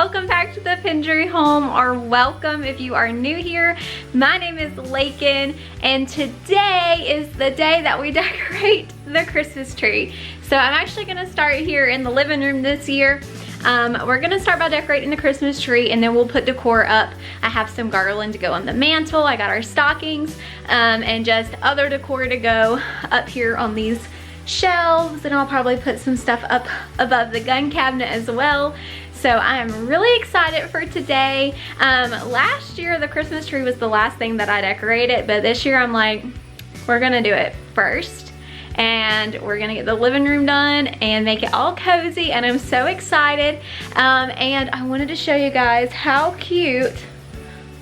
welcome back to the thependryhome, or welcome if you are new here. My name is Lakin, and today is the day that we decorate the Christmas tree. So I'm actually gonna start here in the living room this year. We're gonna start by decorating the Christmas tree, and then we'll put decor up. I have some garland to go on the mantle. I got our stockings, and just other decor to go up here on these shelves, and I'll probably put some stuff up above the gun cabinet as well. So I am really excited for today. Last year the Christmas tree was the last thing that I decorated, but this year I'm like, we're gonna do it first, and we're gonna get the living room done and make it all cozy, and I'm so excited. And I wanted to show you guys how cute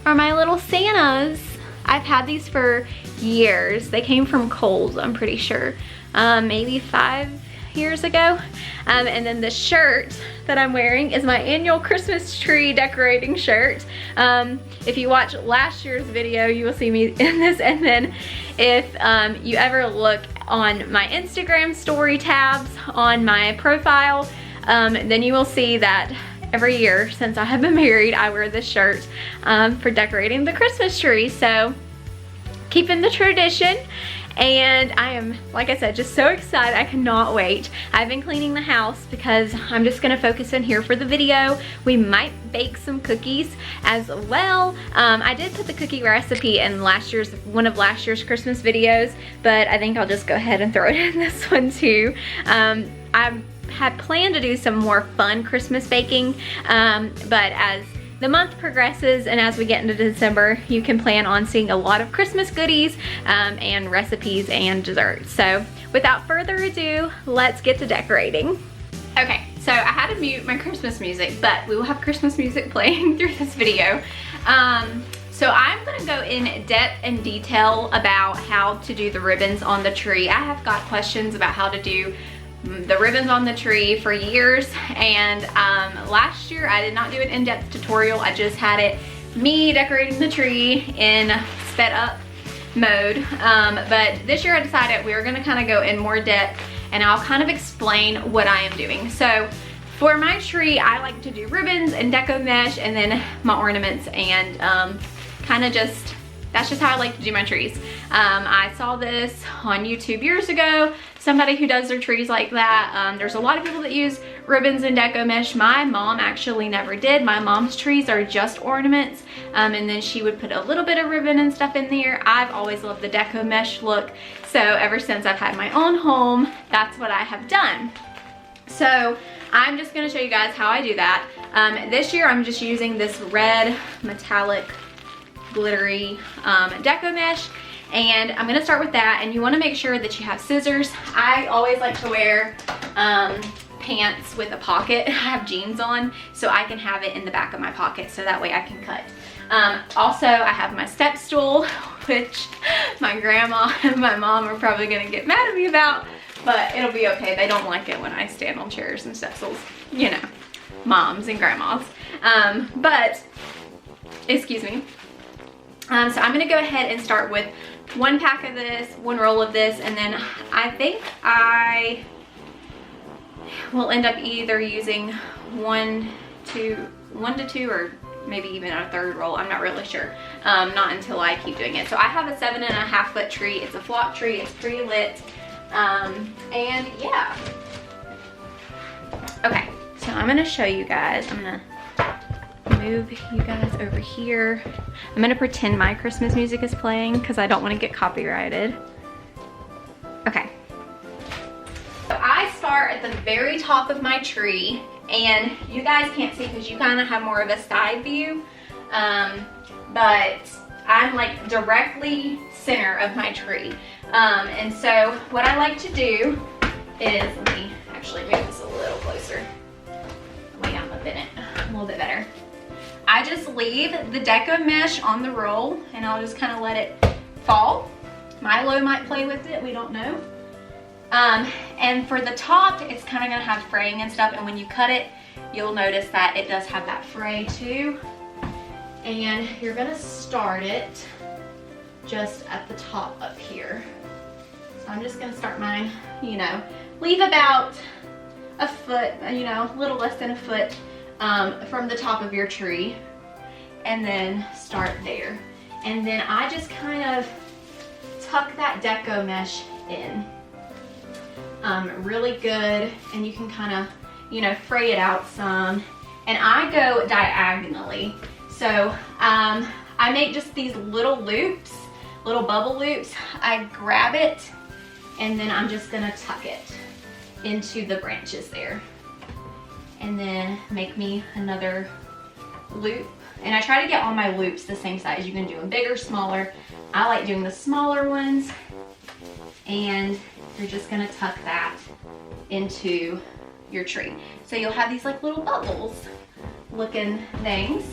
are my little Santas. I've had these for years. They came from Kohl's, I'm pretty sure. Maybe 5 years ago. And then the shirt that I'm wearing is my annual Christmas tree decorating shirt. If you watch last year's video, you will see me in this. And then if you ever look on my Instagram story tabs on my profile, then you will see that every year since I have been married, I wear this shirt for decorating the Christmas tree. So keeping the tradition. And I am, like I said, just so excited. I cannot wait. I've been cleaning the house because I'm just gonna focus in here for the video. We might bake some cookies as well. I did put the cookie recipe in one of last year's Christmas videos, but I think I'll just go ahead and throw it in this one too. I had planned to do some more fun Christmas baking, but as the month progresses and as we get into December, you can plan on seeing a lot of Christmas goodies and recipes and desserts. So without further ado, let's get to decorating. Okay, so I had to mute my Christmas music, but we will have Christmas music playing through this video. So I'm gonna go in depth and detail about how to do the ribbons on the tree. I have got questions about how to do the ribbons on the tree for years, and last year I did not do an in-depth tutorial. I just had it me decorating the tree in sped up mode, but this year I decided we were going to kind of go in more depth, and I'll kind of explain what I am doing. So for my tree, I like to do ribbons and deco mesh, and then my ornaments, and kind of just, that's just how I like to do my trees. I saw this on YouTube years ago, somebody who does their trees like that. There's a lot of people that use ribbons and deco mesh. My mom actually never did. My mom's trees are just ornaments, and then she would put a little bit of ribbon and stuff in there. I've always loved the deco mesh look, so ever since I've had my own home, that's what I have done. So I'm just gonna show you guys how I do that. This year I'm just using this red metallic glittery deco mesh, and I'm gonna start with that. And you want to make sure that you have scissors. I always like to wear pants with a pocket. I have jeans on, so I can have it in the back of my pocket, so that way I can cut. Also, I have my step stool, which my grandma and my mom are probably gonna get mad at me about, but it'll be okay. They don't like it when I stand on chairs and step stools, you know, moms and grandmas. But excuse me. So I'm gonna go ahead and start with one pack of this, one roll of this, and then I think I will end up either using one to two, or maybe even a third roll. I'm not really sure. Not until I keep doing it. So I have a 7.5 foot tree. It's a flock tree. It's pretty lit. And yeah. Okay, so I'm gonna show you guys. I'm gonna move you guys over here. I'm gonna pretend my Christmas music is playing because I don't want to get copyrighted. Okay. So I start at the very top of my tree, and you guys can't see because you kind of have more of a side view, but I'm like directly center of my tree. And so what I like to do is, let me actually move this a little closer. Way down the bit, a little bit better. I just leave the deco mesh on the roll, and I'll just kind of let it fall. Milo might play with it, we don't know. And for the top, it's kind of gonna have fraying and stuff, and when you cut it, you'll notice that it does have that fray too. And you're gonna start it just at the top up here. So I'm just gonna start mine, you know, leave about a foot, you know, a little less than a foot from the top of your tree, and then start there. And then I just kind of tuck that deco mesh in really good, and you can kind of, you know, fray it out some. And I go diagonally. So I make just these little loops, little bubble loops. I grab it, and then I'm just gonna tuck it into the branches there. And then make me another loop. And I try to get all my loops the same size. You can do them bigger, smaller. I like doing the smaller ones. And you're just gonna tuck that into your tree. So you'll have these like little bubbles looking things.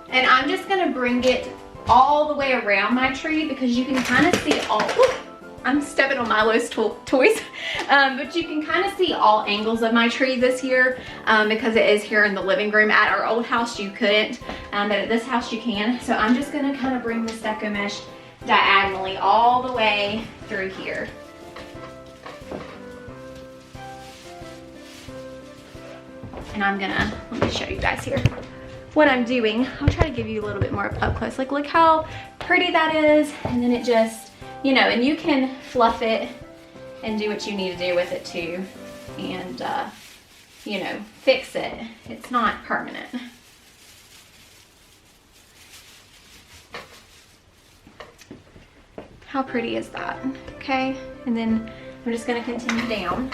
And I'm just gonna bring it all the way around my tree because you can kind of see all, whoop, I'm stepping on Milo's toys. But you can kind of see all angles of my tree this year because it is here in the living room. At our old house you couldn't, but at this house you can. So I'm just gonna kind of bring this deco mesh diagonally all the way through here. And I'm gonna, let me show you guys here what I'm doing. I'll try to give you a little bit more up close. Like, look how pretty that is. And then it just, you know, and you can fluff it and do what you need to do with it too. And, you know, fix it. It's not permanent. How pretty is that? Okay, and then I'm just gonna continue down.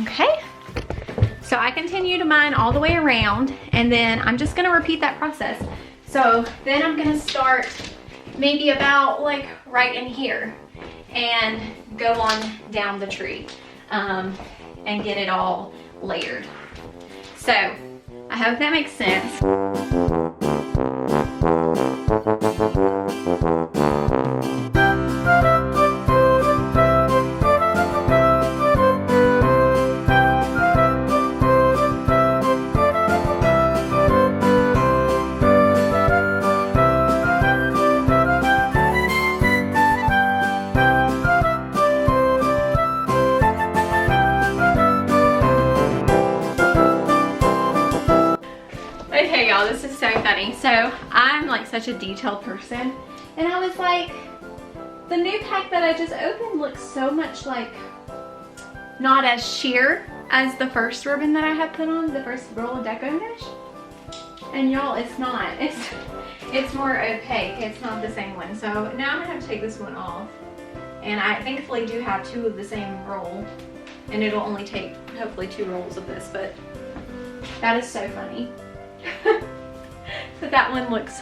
Okay, so I continue to mine all the way around, and then I'm just gonna repeat that process. So then I'm gonna start maybe about like right in here and go on down the tree and get it all layered. So I hope that makes sense. This is so funny. So I'm like such a detailed person, and I was like, the new pack that I just opened looks so much like not as sheer as the first ribbon that I had put on, the first roll of deco mesh. And y'all, it's not. It's more opaque. It's not the same one. So now I'm gonna have to take this one off, and I thankfully do have two of the same roll, and it'll only take hopefully 2 rolls of this. But that is so funny. But that one looks,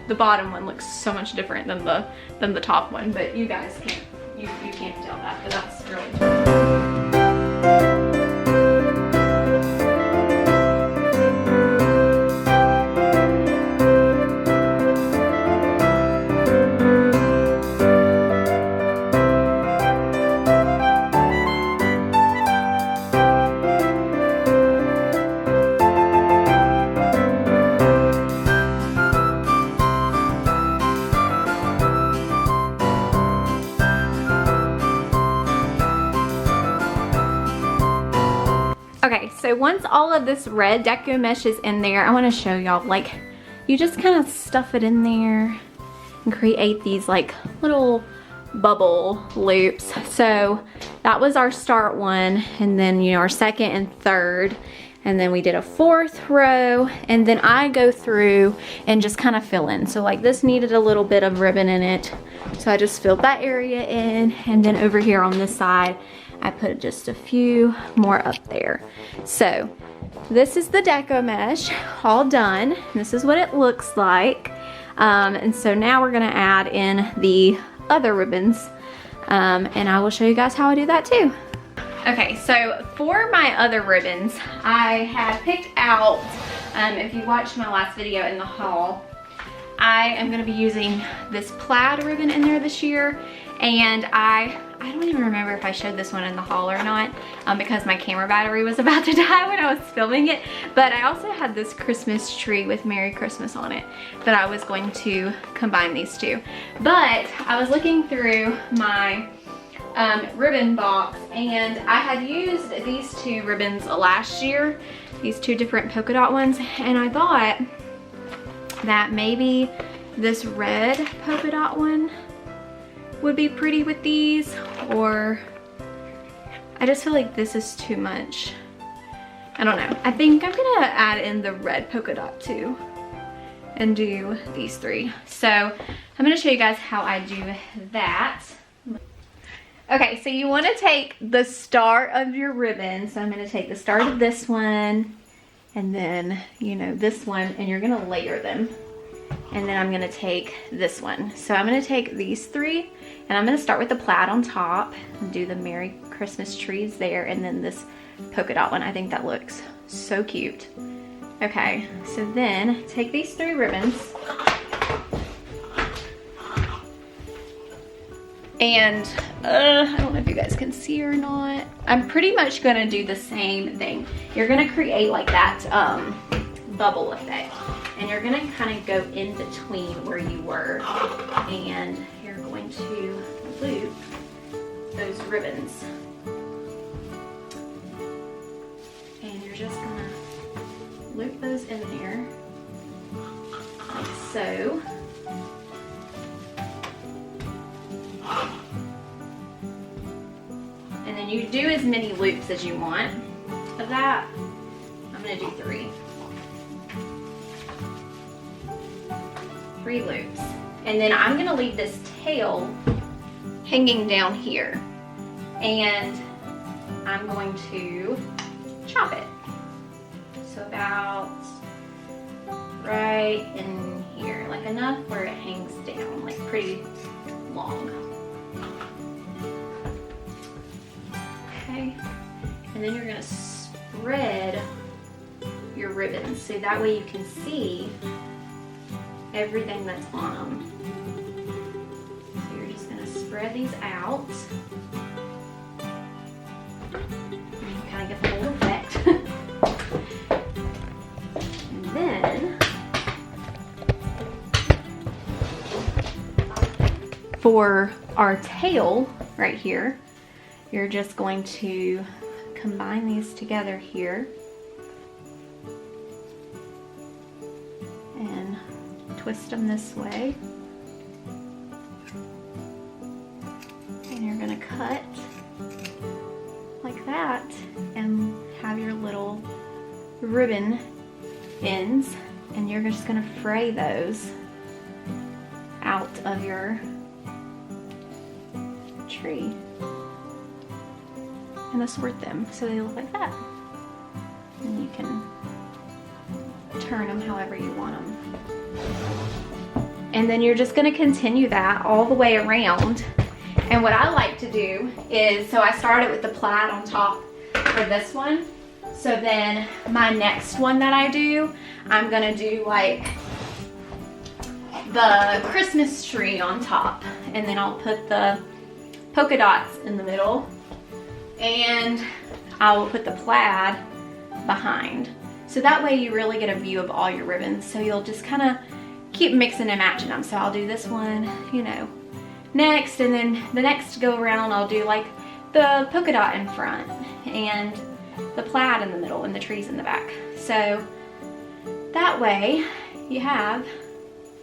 the bottom one looks so much different than the top one, but you guys can't, you can't tell that, but that's really cool. Okay, so once all of this red deco mesh is in there, I want to show y'all, like, you just kind of stuff it in there and create these like little bubble loops. So that was our start one, and then, you know, our second and third, and then we did a fourth row, and then I go through and just kind of fill in. So like this needed a little bit of ribbon in it, so I just filled that area in, and then over here on this side I put just a few more up there. So this is the deco mesh all done. This is what it looks like. And so now we're gonna add in the other ribbons, and I will show you guys how I do that too. Okay, so for my other ribbons, I had picked out, if you watched my last video in the haul, I am gonna be using this plaid ribbon in there this year, and I don't even remember if I showed this one in the haul or not, because my camera battery was about to die when I was filming it, but I also had this Christmas tree with Merry Christmas on it that I was going to combine these two. But I was looking through my ribbon box, and I had used these two ribbons last year, these two different polka dot ones, and I thought that maybe this red polka dot one would be pretty with these, or I just feel like this is too much. I don't know. I think I'm gonna add in the red polka dot too and do these three. So I'm gonna show you guys how I do that. Okay, so you want to take the start of your ribbon. So I'm going to take the start of this one, and then, you know, this one, and you're going to layer them. And then I'm going to take this one. So I'm going to take these three, and I'm going to start with the plaid on top and do the Merry Christmas trees there, and then this polka dot one. I think that looks so cute. Okay, so then take these three ribbons, and I don't know if you guys can see or not. I'm pretty much gonna do the same thing. You're gonna create like that bubble effect, and you're gonna kind of go in between where you were, and you're going to loop those ribbons, and you're just gonna loop those in there like so. And then you do as many loops as you want of that. I'm gonna do three loops. And then I'm gonna leave this tail hanging down here, and I'm going to chop it. So about right in here, like enough where it hangs down, like pretty long. Okay, and then you're gonna spread your ribbons so that way you can see everything that's on them. So you're just gonna spread these out, and you kind of get the whole effect. And then for our tail right here, you're just going to combine these together here and twist them this way, and you're going to cut like that and have your little ribbon ends, and you're just going to fray those out of your tree and assort them so they look like that. And you can turn them however you want them. And then you're just going to continue that all the way around. And what I like to do is, so I started with the plaid on top for this one. So then my next one that I do, I'm going to do like the Christmas tree on top. And then I'll put the polka dots in the middle, and I will put the plaid behind. So that way you really get a view of all your ribbons. So you'll just kind of keep mixing and matching them. So I'll do this one, you know, next, and then the next go around I'll do like the polka dot in front and the plaid in the middle and the trees in the back. So that way you have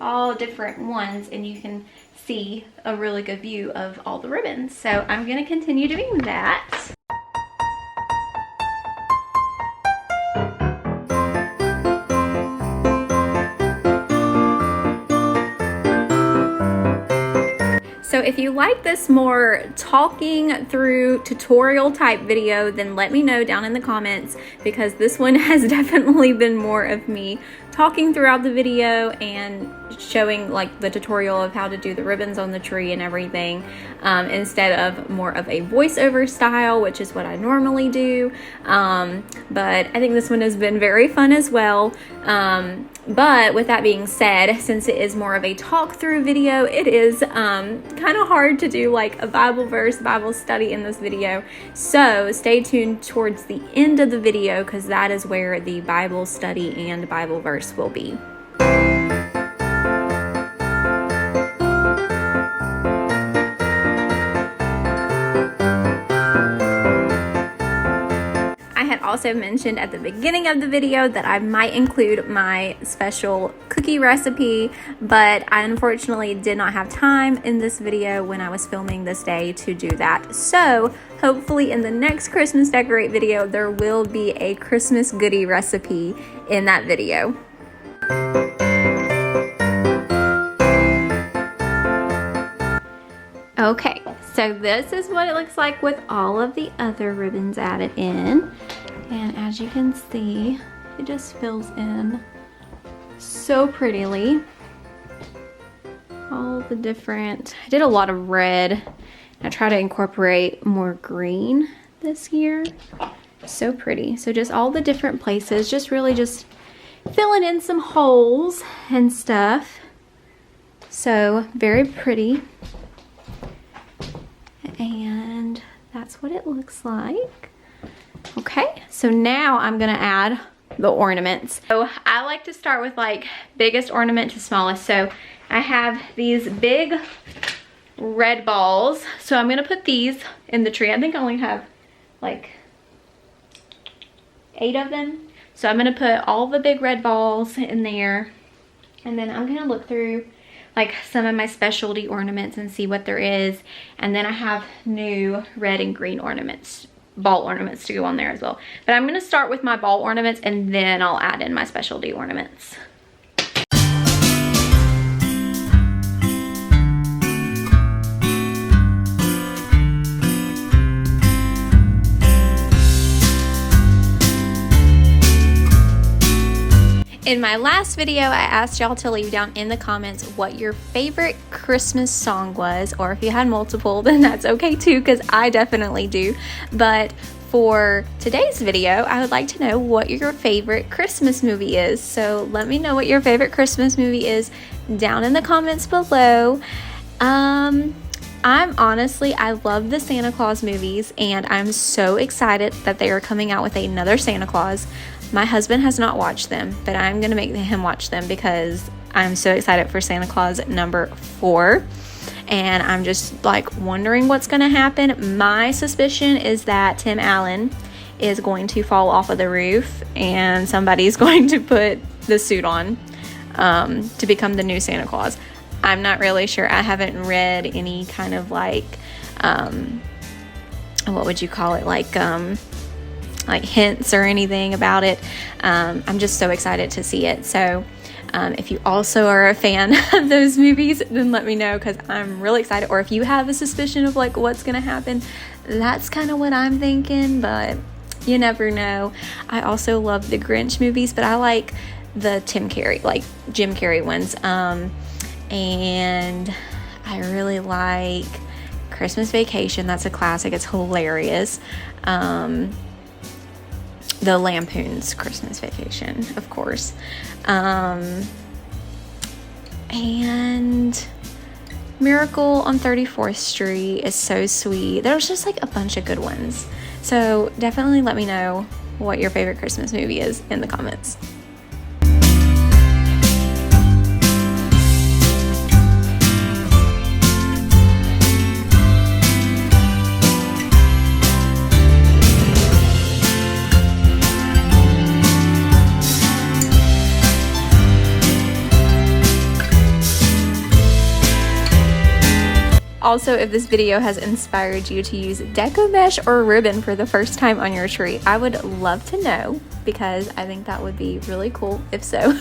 all different ones, and you can see a really good view of all the ribbons. So I'm gonna continue doing that. So if you like this more talking through tutorial type video, then let me know down in the comments, because this one has definitely been more of me talking throughout the video and showing like the tutorial of how to do the ribbons on the tree and everything, instead of more of a voiceover style, which is what I normally do. But I think this one has been very fun as well. But with that being said, since it is more of a talk through video, it is kind of hard to do like a Bible verse, Bible study in this video. So stay tuned towards the end of the video, because that is where the Bible study and Bible verse will be. Also mentioned at the beginning of the video that I might include my special cookie recipe, but I unfortunately did not have time in this video when I was filming this day to do that. So hopefully in the next Christmas decorate video, there will be a Christmas goodie recipe in that video. Okay, so this is what it looks like with all of the other ribbons added in. And as you can see, it just fills in so prettily. All the different, I did a lot of red. I try to incorporate more green this year. So pretty. So just all the different places, just really just filling in some holes and stuff. So very pretty. And that's what it looks like. Okay, so now I'm gonna add the ornaments. So I like to start with like biggest ornament to smallest. So I have these big red balls. So I'm gonna put these in the tree. I think I only have like 8 of them. So I'm gonna put all the big red balls in there. And then I'm gonna look through like some of my specialty ornaments and see what there is. And then I have new red and green ornaments, ball ornaments to go on there as well. But I'm gonna start with my ball ornaments and then I'll add in my specialty ornaments. In my last video, I asked y'all to leave down in the comments what your favorite Christmas song was, or if you had multiple, then that's okay too, because I definitely do. But for today's video, I would like to know what your favorite Christmas movie is. So let me know what your favorite Christmas movie is down in the comments below. I love the Santa Claus movies, and I'm so excited that they are coming out with another Santa Claus. My husband has not watched them, but I'm gonna make him watch them because I'm so excited for Santa Claus number 4. And I'm just like wondering what's gonna happen. My suspicion is that Tim Allen is going to fall off of the roof and somebody's going to put the suit on to become the new Santa Claus. I'm not really sure. I haven't read any kind of like, what would you call it? Like hints or anything about it. I'm just so excited to see it. So if you also are a fan of those movies, then let me know, because I'm really excited. Or if you have a suspicion of like what's gonna happen, that's kind of what I'm thinking, but you never know. I also love the Grinch movies, but I like the Jim Carrey ones. And I really like Christmas Vacation. That's a classic. It's hilarious. The Lampoon's Christmas Vacation, of course. And Miracle on 34th Street is so sweet. There's just like a bunch of good ones. So definitely let me know what your favorite Christmas movie is in the comments. also if this video has inspired you to use deco mesh or ribbon for the first time on your tree. I would love to know, because I think that would be really cool if so.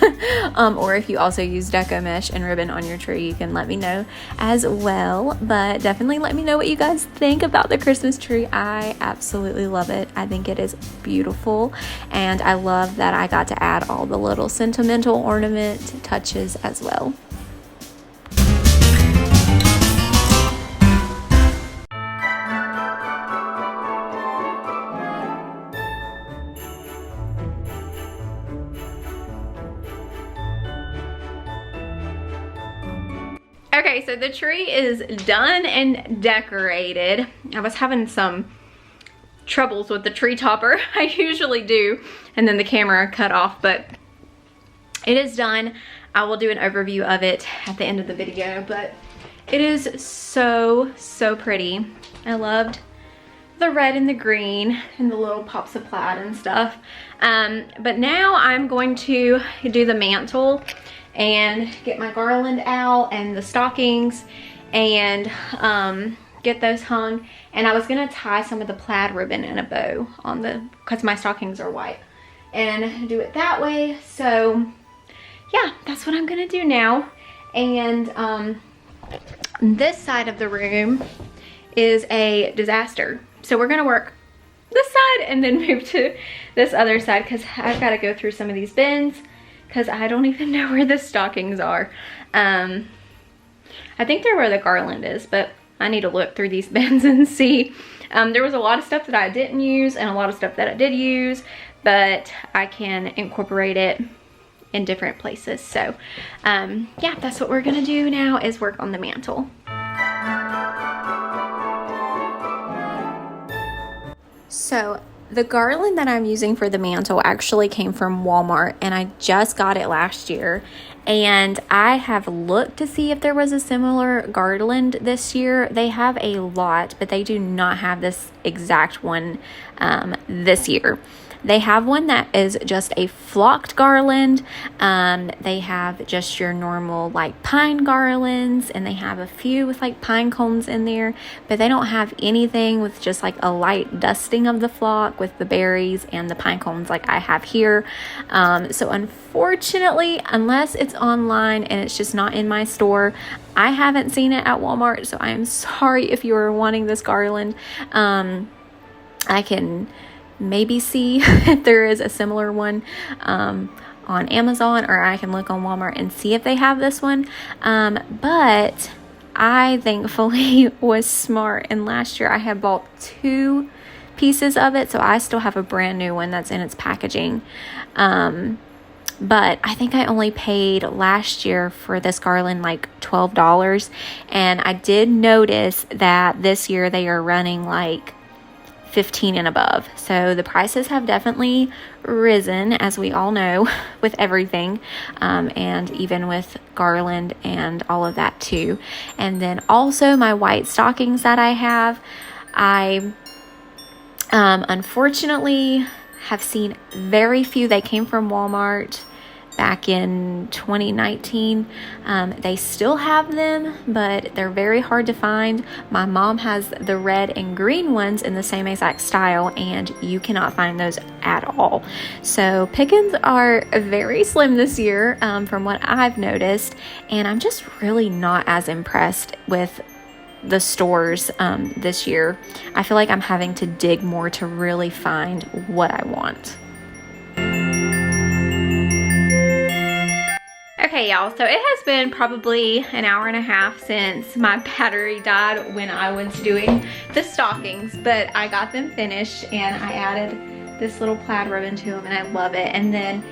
Or if you also use deco mesh and ribbon on your tree, you can let me know as well. But definitely let me know what you guys think about the Christmas tree. I absolutely love it. I think it is beautiful, and I love that I got to add all the little sentimental ornament touches as well. Okay, so the tree is done and decorated. I was having some troubles with the tree topper. I usually do, and then the camera cut off, but it is done. I will do an overview of it at the end of the video, but it is so pretty. I loved the red and the green and the little pops of plaid and stuff. But now I'm going to do the mantle and get my garland out and the stockings and get those hung. And I was gonna tie some of the plaid ribbon in a bow on because my stockings are white, and do it that way. So yeah, that's what I'm gonna do now. And this side of the room is a disaster. So we're gonna work this side and then move to this other side, because I've got to go through some of these bins because I don't even know where the stockings are. I think they're where the garland is, but I need to look through these bins and see. There was a lot of stuff that I didn't use and a lot of stuff that I did use, but I can incorporate it in different places. So yeah, that's what we're gonna do now, is work on the mantle. So the garland that I'm using for the mantle actually came from Walmart, and I just got it last year. And I have looked to see if there was a similar garland this year. They have a lot, but they do not have this exact one this year. They have one that is just a flocked garland. They have just your normal like pine garlands, and they have a few with like pine cones in there, but they don't have anything with just like a light dusting of the flock with the berries and the pine cones like I have here. So unfortunately, unless it's online and it's just not in my store, I haven't seen it at Walmart. So I'm sorry if you are wanting this garland. I can maybe see if there is a similar one on Amazon, or I can look on Walmart and see if they have this one. But I thankfully was smart, and last year I had bought 2 pieces of it, so I still have a brand new one that's in its packaging. But I think I only paid last year for this garland like $12, and I did notice that this year they are running like $15 and above. So the prices have definitely risen, as we all know, with everything, and even with garland and all of that too. And then also my white stockings that I have, I unfortunately have seen very few. They came from Walmart back in 2019. They still have them, but they're very hard to find. My mom has the red and green ones in the same exact style, and you cannot find those at all. So pickings are very slim this year, from what I've noticed, and I'm just really not as impressed with the stores this year. I feel like I'm having to dig more to really find what I want. Okay, y'all, so it has been probably an hour and a half since my battery died when I was doing the stockings, but I got them finished and I added this little plaid ribbon to them, and I love it. And then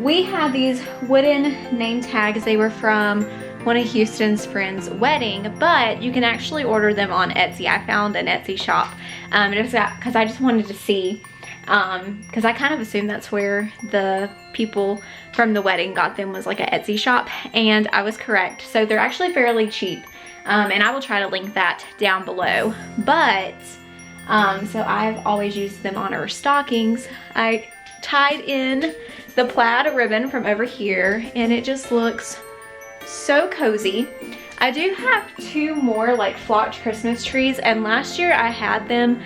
we had these wooden name tags. They were from one of Houston's friends' wedding, but you can actually order them on Etsy. I found an Etsy shop, and it was because I just wanted to see, because I kind of assumed that's where the people from the wedding got them, was like an Etsy shop, and I was correct. So they're actually fairly cheap, and I will try to link that down below. But so I've always used them on our stockings. I tied in the plaid ribbon from over here, and it just looks so cozy. I do have 2 more like flocked Christmas trees, and last year I had them,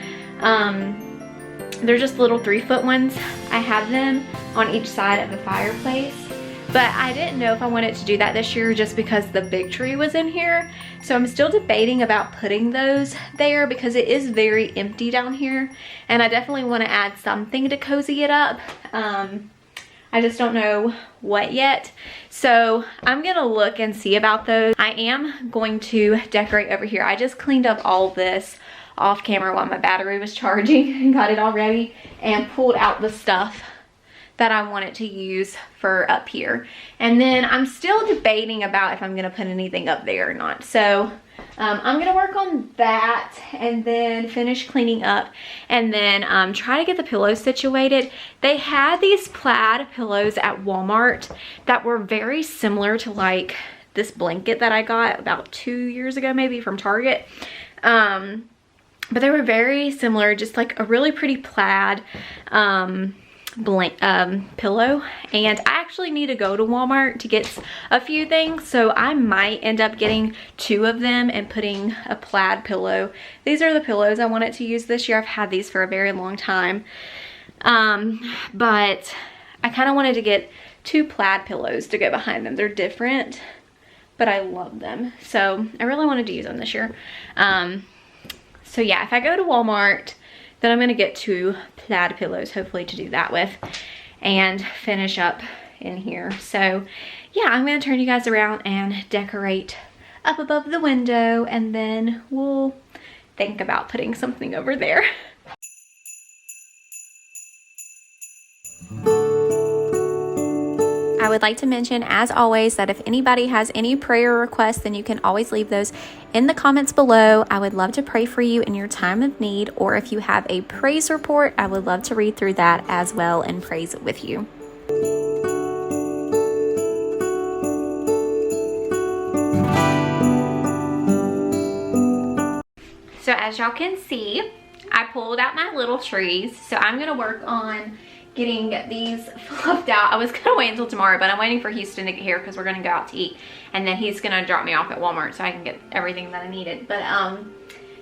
they're just little 3-foot ones. I had them on each side of the fireplace, but I didn't know if I wanted to do that this year just because the big tree was in here. So I'm still debating about putting those there because it is very empty down here, and I definitely want to add something to cozy it up. I just don't know what yet. So I'm gonna look and see about those. I am going to decorate over here. I just cleaned up all this off camera while my battery was charging and got it all ready and pulled out the stuff that I wanted to use for up here. And then I'm still debating about if I'm gonna put anything up there or not. So I'm gonna work on that and then finish cleaning up, and then try to get the pillows situated. They had these plaid pillows at Walmart that were very similar to like this blanket that I got about 2 years ago, maybe from Target. But they were very similar, just like a really pretty plaid pillow. And I actually need to go to Walmart to get a few things, so I might end up getting 2 of them and putting a plaid pillow. These are the pillows I wanted to use this year. I've had these for a very long time, but I kind of wanted to get 2 plaid pillows to go behind them. They're different, but I love them, so I really wanted to use them this year. So yeah, if I go to Walmart, then I'm gonna get 2 plaid pillows, hopefully, to do that with and finish up in here. So yeah, I'm gonna turn you guys around and decorate up above the window, and then we'll think about putting something over there. I would like to mention, as always, that if anybody has any prayer requests, then you can always leave those in the comments below. I would love to pray for you in your time of need, or if you have a praise report, I would love to read through that as well and praise it with you. So as y'all can see, I pulled out my little trees, so I'm gonna work on getting these fluffed out. I was gonna wait until tomorrow, but I'm waiting for Houston to get here because we're gonna go out to eat, and then he's gonna drop me off at Walmart so I can get everything that I needed. But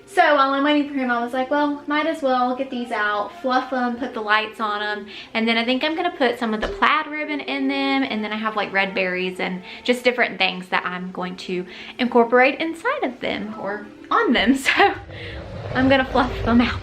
so while I'm waiting for him, I was like, well, might as well get these out, fluff them, put the lights on them, and then I think I'm gonna put some of the plaid ribbon in them, and then I have like red berries and just different things that I'm going to incorporate inside of them or on them. So I'm gonna fluff them out.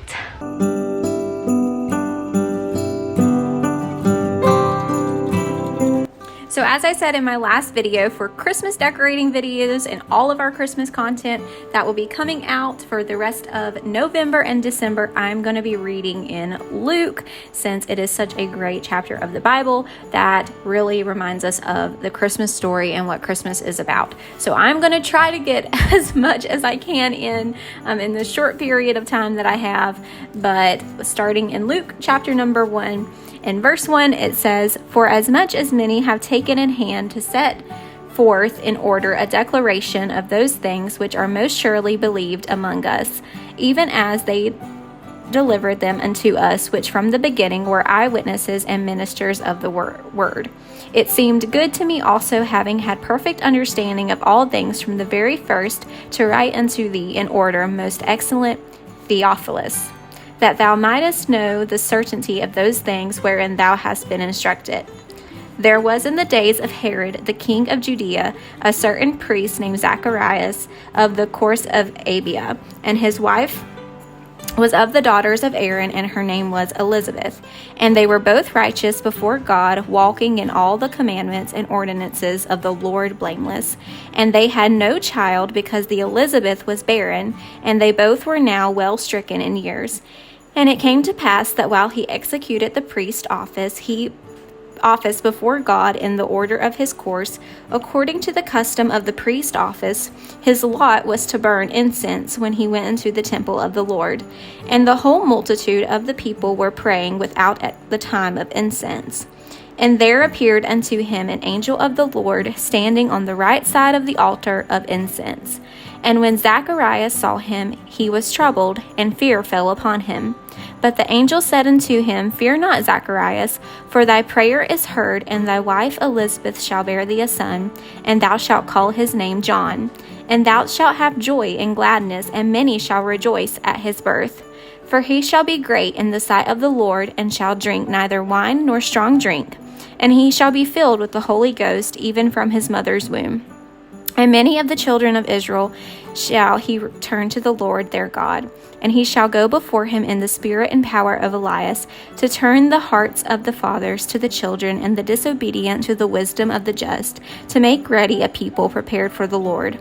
So as I said in my last video, for Christmas decorating videos and all of our Christmas content that will be coming out for the rest of November and December, I'm going to be reading in Luke, since it is such a great chapter of the Bible that really reminds us of the Christmas story and what Christmas is about. So I'm going to try to get as much as I can in the short period of time that I have, but starting in Luke chapter number 1, in verse 1, it says, "For as much as many have taken in hand to set forth in order a declaration of those things which are most surely believed among us, even as they delivered them unto us, which from the beginning were eyewitnesses and ministers of the word. It seemed good to me also, having had perfect understanding of all things from the very first, to write unto thee in order, most excellent Theophilus, that thou mightest know the certainty of those things wherein thou hast been instructed. There was in the days of Herod, the king of Judea, a certain priest named Zacharias of the course of Abia, and his wife was of the daughters of Aaron, and her name was Elizabeth. And they were both righteous before God, walking in all the commandments and ordinances of the Lord blameless. And they had no child, because the Elizabeth was barren, and they both were now well stricken in years. And it came to pass that while he executed the priest office before God in the order of his course, according to the custom of the priest office, his lot was to burn incense when he went into the temple of the Lord. And the whole multitude of the people were praying without at the time of incense. And there appeared unto him an angel of the Lord, standing on the right side of the altar of incense. And when Zacharias saw him, he was troubled, and fear fell upon him. But the angel said unto him, Fear not, Zacharias, for thy prayer is heard, and thy wife Elizabeth shall bear thee a son, and thou shalt call his name John. And thou shalt have joy and gladness, and many shall rejoice at his birth. For he shall be great in the sight of the Lord, and shall drink neither wine nor strong drink. And he shall be filled with the Holy Ghost, even from his mother's womb. And many of the children of Israel shall he turn to the Lord their God. And he shall go before him in the spirit and power of Elias, to turn the hearts of the fathers to the children, and the disobedient to the wisdom of the just, to make ready a people prepared for the Lord.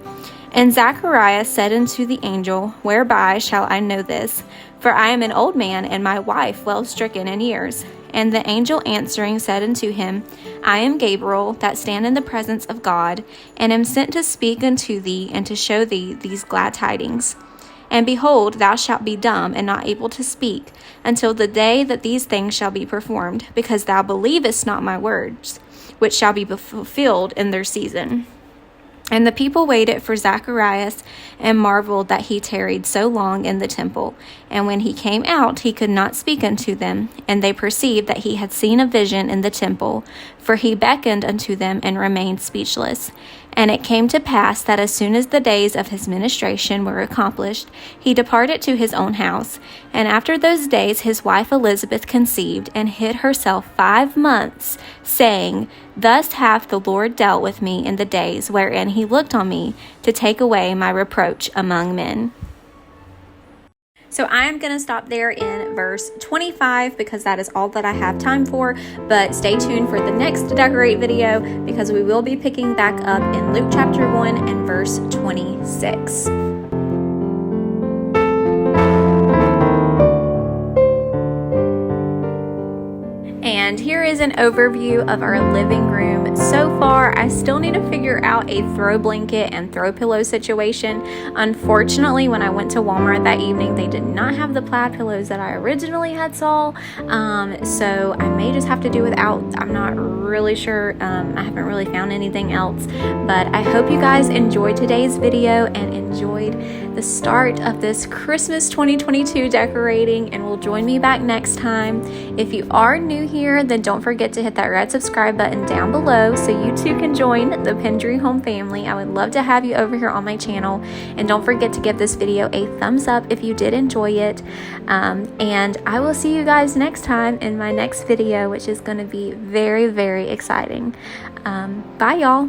And Zacharias said unto the angel, Whereby shall I know this? For I am an old man, and my wife well stricken in years. And the angel answering said unto him, I am Gabriel, that stand in the presence of God, and am sent to speak unto thee, and to show thee these glad tidings. And behold, thou shalt be dumb, and not able to speak, until the day that these things shall be performed, because thou believest not my words, which shall be fulfilled in their season. And the people waited for Zacharias, and marveled that he tarried so long in the temple. And when he came out, he could not speak unto them. And they perceived that he had seen a vision in the temple, for he beckoned unto them and remained speechless. And it came to pass that as soon as the days of his ministration were accomplished, he departed to his own house. And after those days his wife Elizabeth conceived, and hid herself 5 months, saying, Thus hath the Lord dealt with me in the days wherein he looked on me, to take away my reproach among men. So I am going to stop there in verse 25 because that is all that I have time for. But stay tuned for the next Decorate video, because we will be picking back up in Luke chapter 1 and verse 26. And here is an overview of our living room. So far, I still need to figure out a throw blanket and throw pillow situation. Unfortunately, when I went to Walmart that evening, they did not have the plaid pillows that I originally had saw. So I may just have to do without. I'm not really sure. I haven't really found anything else. But I hope you guys enjoyed today's video and enjoyed the start of this Christmas 2022 decorating, and will join me back next time. If you are new here, then don't forget to hit that red subscribe button down below so you too can join the Pendryhome family. I would love to have you over here on my channel. And don't forget to give this video a thumbs up if you did enjoy it. And I will see you guys next time in my next video, which is going to be very, very exciting. Bye, y'all.